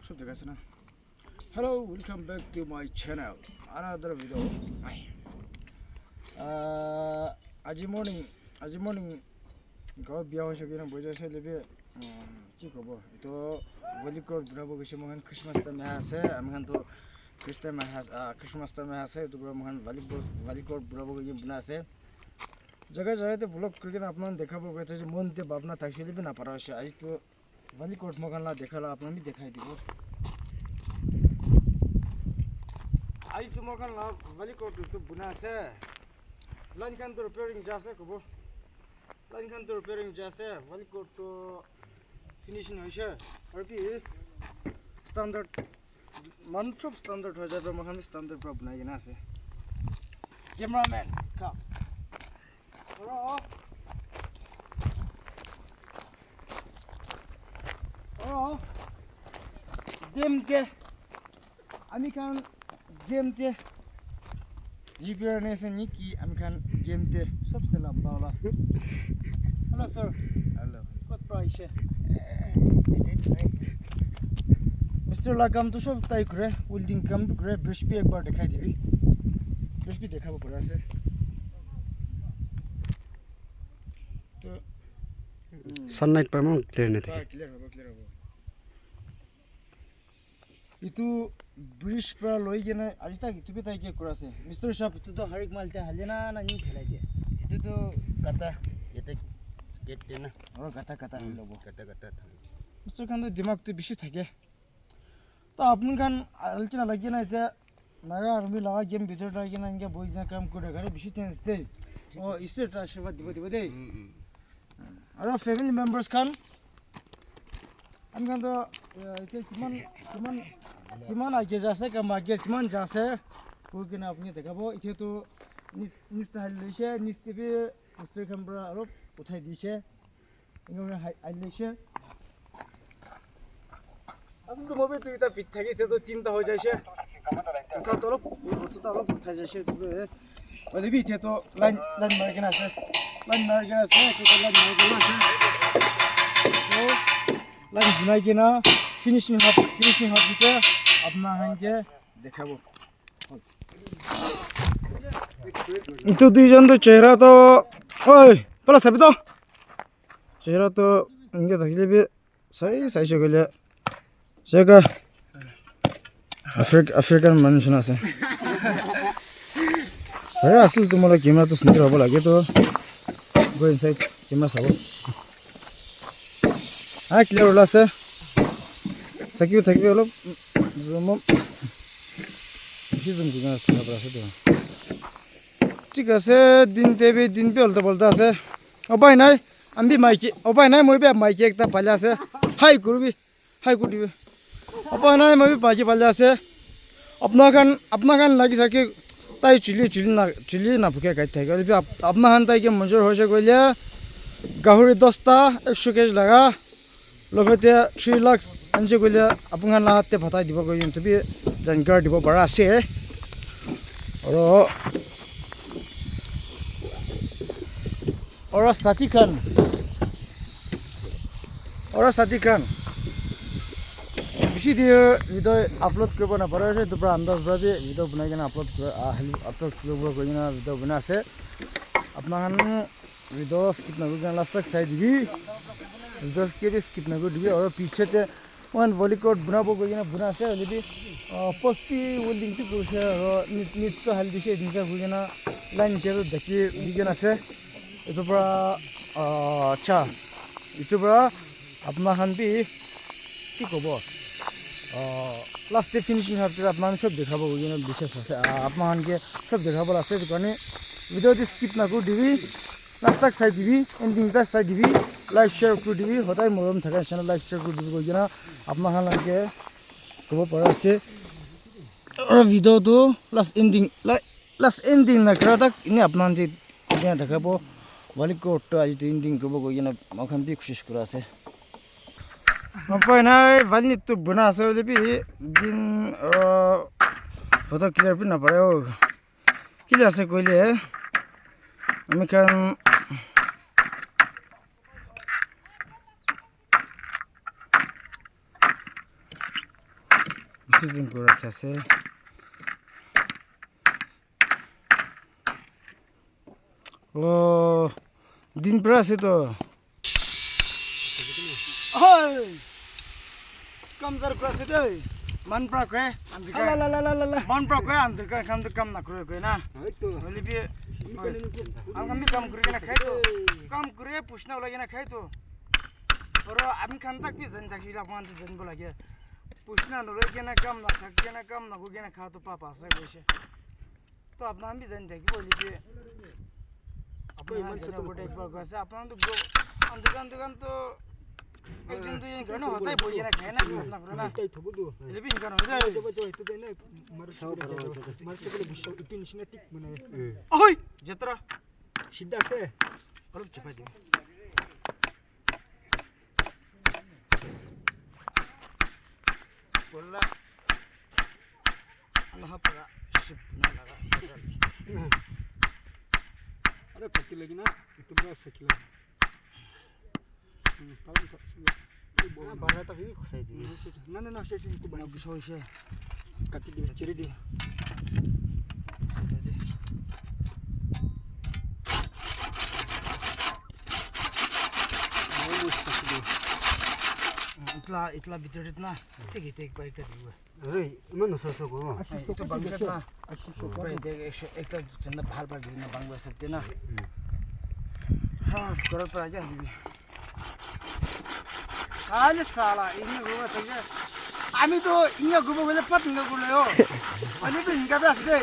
সব দেখাচ্ছে না hello welcome back to my channel another video আজি morning গাঁৱত বিয়া হৈছে কিনে বজাৰ চাই ল'বি কি ক'ব এইটো ভলিকট ঘূৰাব গৈছে মহান খ্ৰীষ্টমাছ টাইম আছে আমিখানতো খ্ৰীষ্টমাছ টাইম আছে এইটো মহান ভলিকট ঘূৰাব গৈ বনাই আছে জেগাতে ব্লগ কৰি কিনে আপোনাক দেখাব গৈ আছে মনতে ভাৱনা থাকি ল'বি নাপাৰা হৈছে আজিতো ভলিকট মকানলা দেখালা আপোনাক বি দেখাই দিব আজি তো মকানলা ভলিকট তো বনাই আছে লাইন খান তো রিপেয়ারিং যা আছে ক'ব লাইন খান তো রিপেয়ারিং যা আছে ভলিকট তো ফিনিশিং হয়েছে আর কি স্ট্যান্ডার্ড মান সব স্ট্যান্ডার্ড হয়ে যাবে মকান স্ট্যান্ডার্ড পুরো বনাই কিনা আছে ক্যামেরাম্যান কাম Demte Amikan Gemte Jibiranese Niki Amikan Gemte Subsalam Paula Hello sir hello what price Mr. Lakam to shop tai kure welding kam kure brush bi ekbar dekhai dibi brush bi dekhabo pore ase to sunlight par mon clear nahi clear hobo itu bridge पर लोई के ना आज तक इतु भी ताई के कुरा से mister साहब इतु तो हर एक मालते हले ना नहीं खेला के itu tuh kata get na और कथा हम लोग kata मिस्टर खान तो दिमाग तो बिशी था के तो अपन खान अलचना लगी ना इधर नया आर्मी लगा गेम भीतर लगी ना इनके बोझ ना काम करे घरे बिशी टेंस दे और इससे आशीर्वाद दिबो दे और फैमिली मेंबर्स खान हम खान तो इतने किमान आगे जा से कम आगे किमान जा से वो कि ना अपनी देखा वो इतने तो निस्ता हल लेशे निस्ते भी उससे कमरा अरोप उठाई दीशे इन्होंने हल लेशे असल तो मोबे तो इतना पिट्ठा के थे तो तीन ता हो जाए उठा तो अरोप उठा जाए तो और भी थे तो लाइन मार के ना से तो लाइन मार के ना फिनिशिंग हाफ दिखे अपना हांगे देखाबो इतो दुईजन तो चेहरा तो ओय पला सबि तो चेहरा तो इनके থাকিলে भी सही से गले जगह अफ्रीकन मानुष আছে अरे असल तुम्हाला कैमरा तो सुंदर होबो लागे तो गो इनसाइड कैमरा साबो हाँ क्लियर होला আছে থাকিবি অলপ জুম জুম কৰি থাকা পৰা আছে ঠিক আছে দিন পে অলটা আছে উপায় নাই আমি মাইকি উপায় নাই মই মাইকি একটা পালে আছে হাই করবি উপায় নাই মই মাইকি পালে আছে আপনার লাগি থাকে তাই চুলি না ফুকে গাই থাকে আপনার তাইকে মঞ্জুর হয়েছে কইলে গাহরি 10টা 100 কেজি লাগা লগতে 3 লাখ আনছে কইলে আপনার লাহাতে ভতাই দিব কই তুমি জানকার দিব পারা আছে और साथी खान बेसी दियो वीडियो अपलोड करब ना पारे तो पूरा अंदाज भाबे वीडियो बनाई के अपलोड करब कइना वीडियो बना আছে আপনার वीडियो स्किप ना करना लास्ट तक साइड दिबी वीडियो के भी स्किप ना कर दिबी और पीछे ते वन वॉलीकोट बनाबो कइना बना আছে अलरेडी पोस्टी वेल्डिंग तो करছে और निट तो हाल दिसे दिनका कइना लाइन के देखि दिगन আছে itu pra acha itu pra apna khan bi ki kobo last finishing have apna sob dekhabo gina bishesh ase apna khan ke sob dekhabo ase to kane video ti skip na ko dibi last tak sai dibi ending ta sai dibi like share ko dibi hotai morom thaka channel like share ko dibi gina apna khan ke kobo para ase aur video to last ending na kara tak ini apna ti kya dekhabo वॉलीकोट तो आज तीन दिन को बोगे ना मखान भी कोशिश करा से अपन है वाली तो बना से वाले भी दिन पता क्लियर भी ना पड़े हो कि जैसे कोई ले मखान সিজন করে রাখছে ও দিন পরে আছে তো কমজোর করে আছে রে মান প্রা কে আন্দিকা মান প্রা কে আন্দিকা কাম না করে কই না বলি বি আমি কাম করে না খাই তো কাম করে পুষনা লাগে না খাই তো और আমি খান থাক বি জেন থাকি আপন জেন বলা গে পুষনা নরে কে না কাম না থাক কে না কাম না গো কে না খা তো পাপ আছে কইছে তো আপনা আমি জেন থাকি বলি বি আপনি মান তো বড় একবার কইছে আপন তো দোকান তো একজন দুইজন কেন হতাই বই না খায় না না করে না তাই থবো দু লেবি কেন হই তো তো দেন মার সাথে বুঝছো একটু নিশনা টিক মানে ওই যেতরা সিদ্ধা আছে অল্প চাপাই দিবি বললা আল্লাহ পারা শিপ না লাগা আরে পাতি লাগি না একটু বড় সাইকেল তাহলে বাড়াটা কি খসাই দিই না না না শেষ একটু বানাও কিছু হইছে কাটি দিবি ছেড়ে দিবি ইতলা ভিতরে না ঠিক ঠিক বাইকটা দিব আরে ইমান নসস গো তো বাংলা না একটা চন্দ ভাল ভাল দিন না বাংলা সবতে না হ্যাঁ করো তো আগে দিবি আলে সালা ইনি গোবা থাকে আমি তো ইয়া গোবা বলে পাত না গুলো আমি তো ইনকা আসছে